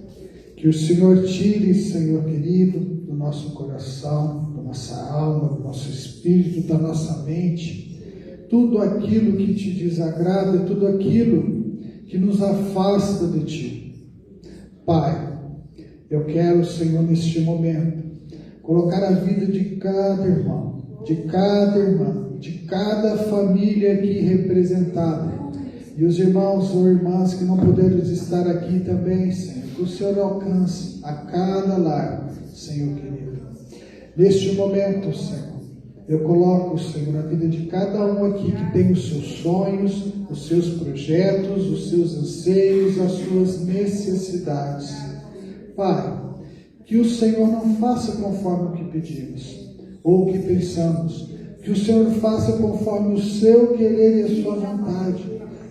Que o Senhor tire, Senhor querido, do nosso coração, da nossa alma, do nosso espírito, da nossa mente, tudo aquilo que te desagrada, tudo aquilo que nos afasta de Ti. Pai, eu quero, Senhor, neste momento, colocar a vida de cada irmão, de cada irmã, de cada família aqui representada, e os irmãos ou irmãs que não puderam estar aqui também, Senhor, que o Senhor alcance a cada lar, Senhor querido. Neste momento, Senhor, eu coloco, Senhor, a vida de cada um aqui que tem os seus sonhos, os seus projetos, os seus anseios, as suas necessidades. Pai, que o Senhor não faça conforme o que pedimos ou o que pensamos, que o Senhor faça conforme o seu querer e a sua vontade,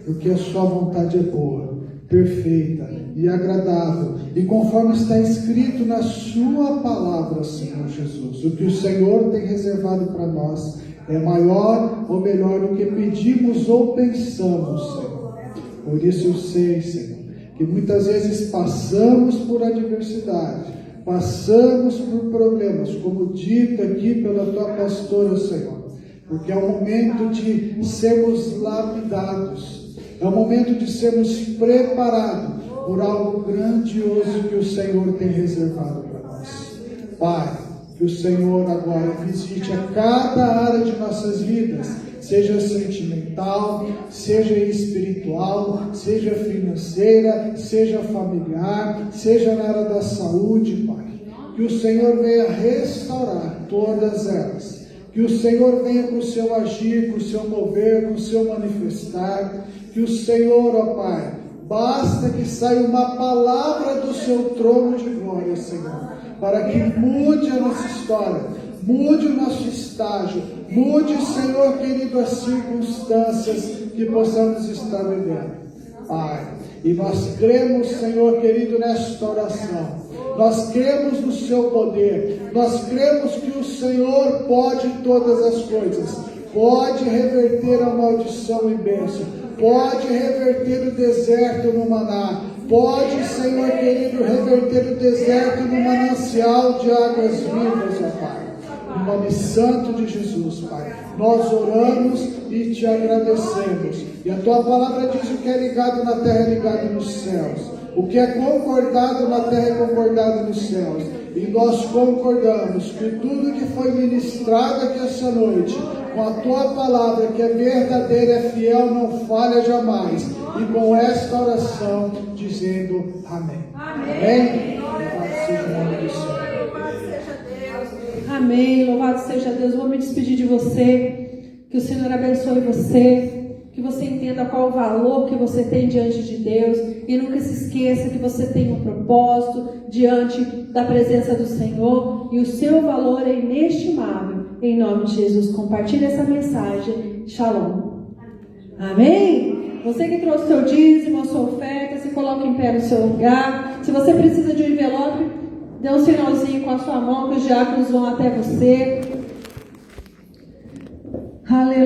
porque a sua vontade é boa, perfeita e agradável, e conforme está escrito na sua palavra, Senhor Jesus, o que o Senhor tem reservado para nós é maior ou melhor do que pedimos ou pensamos, Senhor. Por isso eu sei, Senhor, que muitas vezes passamos por adversidade, passamos por problemas, como dito aqui pela tua pastora, Senhor, porque é o momento de sermos lapidados, É o momento de sermos preparados por algo grandioso que o Senhor tem reservado para nós. Pai, que o Senhor agora visite a cada área de nossas vidas, seja sentimental, seja espiritual, seja financeira, seja familiar, seja na área da saúde, Pai. Que o Senhor venha restaurar todas elas. Que o Senhor venha com o seu agir, com o seu mover, com o seu manifestar. Que o Senhor, ó Pai, basta que saia uma palavra do seu trono de glória, Senhor, para que mude a nossa história, mude o nosso estágio, mude, Senhor querido, as circunstâncias que possamos estar vivendo. Pai, e nós cremos, Senhor querido, nesta oração. Nós cremos no seu poder. Nós cremos que o Senhor pode todas as coisas. Pode reverter a maldição e bênção. Pode reverter o deserto no maná. Pode, Senhor querido, reverter o deserto no manancial de águas vivas, ó Pai. No nome santo de Jesus, Pai, nós oramos e te agradecemos. E a tua palavra diz: o que é ligado na terra é ligado nos céus. O que é concordado na terra é concordado nos céus. E nós concordamos que tudo que foi ministrado aqui essa noite, com a tua palavra, que é verdadeira, é fiel, não falha jamais. E com esta oração, dizendo amém. Amém. Louvado seja o nome do Senhor. Amém, louvado seja Deus. Vou me despedir de você, que o Senhor abençoe você, que você entenda qual o valor que você tem diante de Deus, e nunca se esqueça que você tem um propósito diante da presença do Senhor, e o seu valor é inestimável. Em nome de Jesus, compartilhe essa mensagem. Shalom. Amém? Você que trouxe seu dízimo, a sua oferta, se coloque em pé no seu lugar. Se você precisa de um envelope, dê um sinalzinho com a sua mão, que os diáconos vão até você. Aleluia.